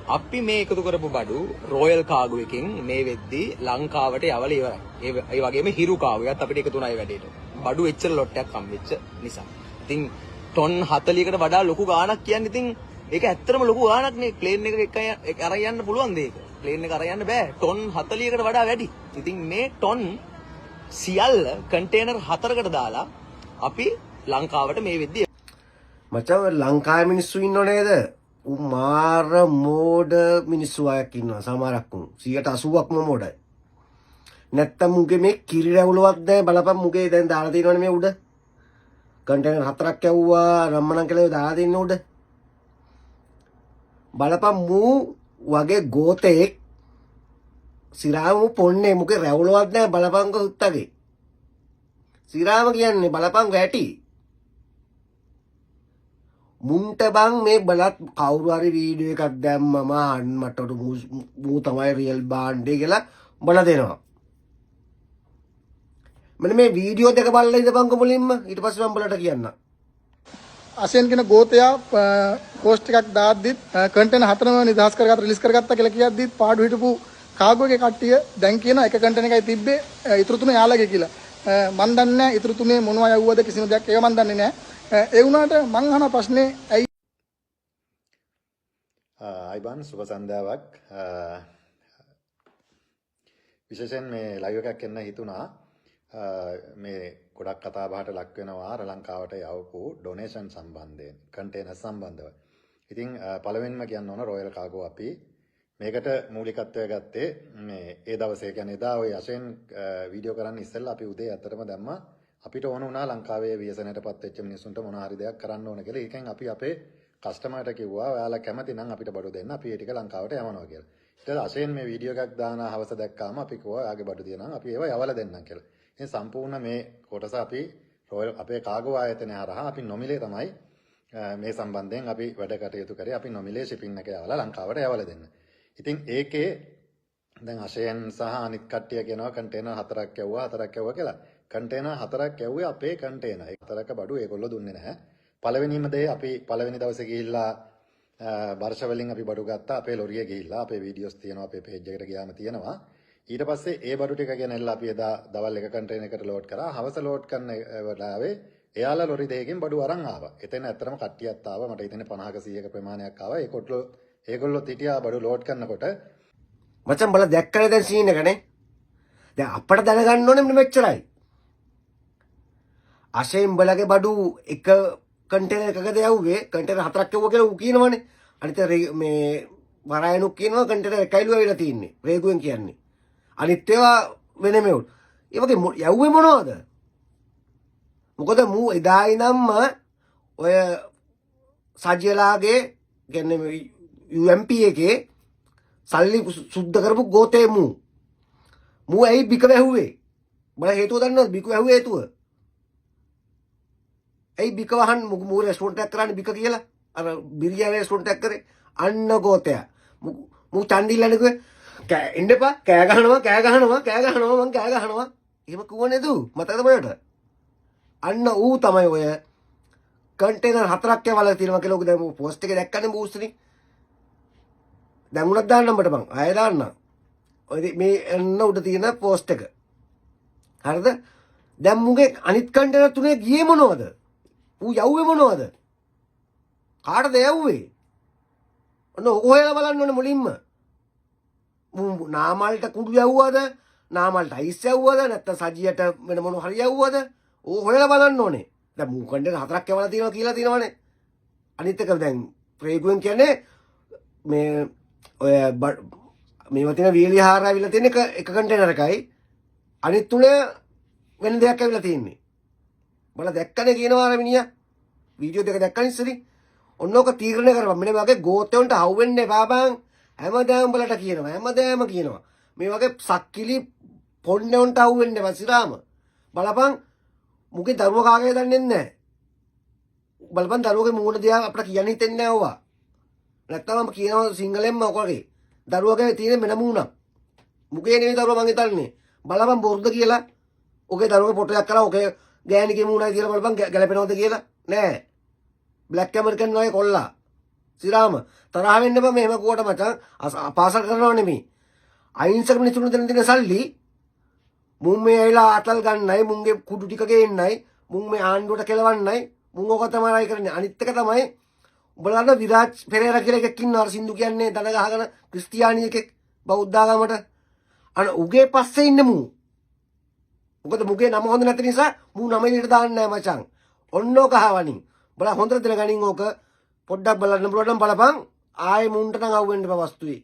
අපි මේ එකතු කරපු බඩු රොයල් කාගෝ එකෙන් මේ වෙද්දී ලංකාවට යවල ඉවරයි. ඒ වගේම හිරු කාගෝයත් අපිට එකතු වුණා ඒ වැඩේට. බඩු එච්චර ලොට්ටයක් හම්බෙච්ච නිසා. ඉතින් ටොන් 40කට වඩා ලොකු ගාණක් කියන්නේ ඉතින් ඒක ඇත්තටම ලොකු ගාණක් නේ. ප්ලේන් එක අරන් යන්න පුළුවන් දෙයක. ප්ලේන් එක අරන් යන්න බෑ. ටොන් 40කට වඩා වැඩි. ඉතින් මේ ටොන් සියල්ල කන්ටේනර් 4කට දාලා අපි ලංකාවට මේ වෙද්දී මචං ලංකාවේ මිනිස්සු ඉන්නව නේද? මාර මෝඩ මිනිස්සු අයක් ඉන්නවා සමහරක් 180ක්ම මෝඩයි. නැත්තම් මුගේ මේ කිරි රැවුලවත් නැහැ බලපන් මුගේ දැන් දාලා තියෙනවනේ මේ උඩ. කන්ටේනර් 4ක් ඇව්වා රම්මනම් කියලා දාලා තියෙන උඩ. බලපන් මූ වගේ ගෝතෙක් සිරාම පොන්නේ මුගේ රැවුලවත් නැහැ බලපන්ක උත්තගේ. සිරාම කියන්නේ බලපන් වැටි. මුන්ට බං මේ බලත් කවුරු හරි වීඩියෝ එකක් දැම්මම මට මූ තමයි රියල් බාන්ඩේ කියලා බල දෙනවා. මෙන්න මේ වීඩියෝ දෙක බලලා ඉඳපන්කො මුලින්ම ඊට පස්සේ මම බලට කියන්න. අසෙන් කියන ගෝතයා පෝස්ට් එකක් දාද්දිත් කන්ටේනර් 4ම නිදහස් කරගත්ත රිලීස් කරගත්තා කියලා කියද්දිත් පාඩු හිටපු කාගෝ එකේ කට්ටිය දැන් කියන එක කන්ටේනර් එකයි තිබ්බේ ඉතුරු තුන යාළගේ කියලා. මන් දන්නේ නැහැ ඉතුරු තුනේ මොනවා යවුවද කිසිම දෙයක් ඒක මන් දන්නේ නැහැ. ඒ වුණාට මං අහන ප්‍රශ්නේ ඇයි අයිබන් සුබ සන්ධ්‍යාවක් විශේෂයෙන් මේ ලයිව් එකක් එන්න හිතුණා මේ ගොඩක් කතා බහට ලක් වෙනවා ලංකාවට යවපු ඩොනේෂන් සම්බන්ධයෙන් කන්ටේනර් සම්බන්ධව. ඉතින් පළවෙනිම කියන්න ඕන රොයල් කාගෝ අපි මේකට මූලිකත්වය ගත්තේ මේ ඒ දවසේ කියන්නේ එදා ওই අශෙන් වීඩියෝ කරන්න ඉස්සෙල්ලා අපි උදේ අතරම දැම්මා අපිට ඕන වුණා ලංකාවේ ව්‍යසනයටපත් වෙච්ච මිනිස්සුන්ට මොන හරි දෙයක් කරන්න ඕන කියලා. ඒකෙන් අපි අපේ කස්ටමර්ට කිව්වා ඔයාලා කැමති නම් අපිට බඩු දෙන්න අපි ඒ ටික ලංකාවට යවනවා කියලා. ඊට පස්සේ අශෙන් මේ වීඩියෝ එකක් දාන හවස දැක්කාම අපි කිව්වා ඔයාගේ බඩු දිනනවා අපි ඒව යවලා දෙන්නම් කියලා. ඉතින් සම්පූර්ණ මේ කොටස අපි රොයල් අපේ කාගෝ ආයතනය හරහා අපි නොමිලේ තමයි මේ සම්බන්ධයෙන් අපි වැඩ කටයුතු කරේ. අපි නොමිලේ shipping එක යවලා ලංකාවට යවලා දෙන්න. ඉතින් ඒකේ දැන් අශෙන් සහ අනිත් කට්ටිය කියනවා කන්ටේනර් 4ක් යවුවා කියලා. කන්ටේනර් 4ක් යවුවේ අපේ කන්ටේනර්. ඒ 4ක බඩු ඒගොල්ලෝ දුන්නේ නැහැ. පළවෙනිම දේ අපි පළවෙනි දවසේ ගිහිල්ලා බර්ෂ වලින් අපි බඩු ගත්තා. අපේ ලොරිය ගිහිල්ලා අපේ වීඩියෝස් තියෙනවා අපේ පේජ් එකට ගියාම තියෙනවා. ඊට පස්සේ ඒ බඩු ටික ගෙනල්ලා අපි එදා දවල් එක කන්ටේනර් එකට ලෝඩ් කරා. හවස ලෝඩ් කරන වෙලාවේ එයාලා ලොරි දෙකකින් බඩු අරන් ආවා. එතන ඇත්තටම කට්ටියක් ආවා. මට හිතෙන්නේ 50ක 100ක ප්‍රමාණයක් ආවා. ඒගොල්ලෝ හිටියා බඩු ලෝඩ් කරනකොට මචං බල දැක්කනේ දැන් සීන් එකනේ. දැන් අපිට දැනගන්න ඕනේ මෙච්චරයි. අශෙන් බලගේ බඩු එක කන්ටේනර් එකකද යවුවේ කන්ටේනර් 4ක් යවුවා කියලා ඌ කියනවනේ. අනිත් මේ වරායනුක් කියනවා කන්ටේනර් එකයිලු ඇවිල්ලා තින්නේ. රේගුවෙන් කියන්නේ. අනිත් ඒවා වෙනමෙව්. ඒ වගේ යවුවේ මොනවද? මොකද මූ එදා ඉඳන්ම ඔය සජ්‍යලාගේ කියන්නේ UMP එකේ සල්ලි සුද්ධ කරපු ගෝතේ මූ ඇයි බික වැහුවේ? බල හේතුව දන්නවද? බික වැහුවේ හේතුව. ඇයි බික වහන් මූ රෙස්ටොරන්ට් එකක් කරන්නේ බික කියලා? අර බිරියානි රෙස්ටොරන්ට් එකක් කරේ අන්න ගෝතයා. මූ චන්දිල්ලනේ කිව්වේ එන්න එපා කෑ ගහනවා මං කෑ ගහනවා. එහෙම කිව්ව නේද? මතකද බලන්න. අන්න ඌ තමයි ඔය කන්ටේනර් 4ක් යවලා තියෙනවා කියලා ඔක දැන් පෝස්ට් එකේ දැක්කනේ බූස්ට්නේ. දැන් උනත් දාන්න උඹට මං ආයෙ දාන්න. ඔය මේ එන්න උඩ තියෙන පෝස්ට් එක. හරිද? දැන් මුගේ අනිත් කන්ටේනර් තුනේ ගියේ මොනවද? ඌ යවුවේ මොනවද? කාටද යවුවේ? ඔන්න ඔයලා බලන්න ඕනේ මුලින්ම. මූ නාමල්ට කුඩු යවුවද? නාමල්ට අයිස් යවුවද? නැත්නම් සජියට වෙන මොන හරි යවුවද? ඕ හොයලා බලන්න ඕනේ. දැන් මූ කන්ටේනර් 4ක් යවලා තියෙනවා කියලා තියෙනවනේ. අනිත් එක දැන් ප්‍රේගුවෙන් කියන්නේ මේ ඔය මේවා තියෙන වීලි හාර ඇවිල්ලා තියෙන එක කන්ටේනර් එකයි අනිත් තුන වෙන දෙයක් ඇවිල්ලා තියෙන්නේ. බල දැක්කනේ කියනවා අර මිනිහා. වීඩියෝ දෙක දැක්කනේ ඉස්සරි. ඔන්නෝක තීරණය කරපන්. මෙන්න මේ වගේ ගෝතයන්ට හවු වෙන්න එපා බං. හැමදාම බලට කියනවා. මේ වගේ සක්කිලි පොන්නොන්ට හවු වෙන්න එපා සිරාම. බලපන් මුගේ දරුවා කාගේ දන්නේ නැහැ. බලපන් දරුවගේ මූණ දිහා අපිට කියන්න හිතෙන්නේ නැහැ ඕවා. නැත්තම් මම කියනවා සිංහලෙන්ම ඔකගේ දරුවගේ තියෙන මෙන මූණක්. මුගේ නෙවෙයි දරුවා මං හිතන්නේ. බලපන් බොරුද කියලා. ඔගේ දරුවගේ ෆොටෝයක් කරලා ඔගේ ගෑණිගේ මූණයි තියලා බලපන් ගැලපෙනවද කියලා. නෑ. බ්ලැක් ඇමරිකන් වගේ කොල්ලා. සිරාම තරහ වෙන්න බෑ මෙහෙම කුවට මචං පාසල් කරනව නෙමෙයි අහිංසක මිනිසුන් දෙන දින සල්ලි මුන් මේ ඇවිලා අතල් ගන්නයි මුන්ගේ කුඩු ටික ගේන්නයි මුන් මේ ආණ්ඩුවට කෙලවන්නයි මුන් ඕක තමයි කරන්නේ අනිත් එක තමයි උඹලට විරාජ් පෙරේරා කියලා එකක් ඉන්නවා අර සින්දු කියන්නේ දන ගහගෙන ක්‍රිස්තියානි එකෙක් බෞද්ධාගමට අන උගේ පස්සේ ඉන්න මූ මොකද මුගේ නම හොඳ නැති නිසා මූ නම එළියට දාන්නේ නැහැ මචං ඔන්නෝක හවණින් බලා හොඳට දෙන ගණින් ඕක පොඩ්ඩක් බලන්න පුළුවන් බලපන් ආයේ මුන්ට නම් අවුෙන්න බෑ වස්තුවේ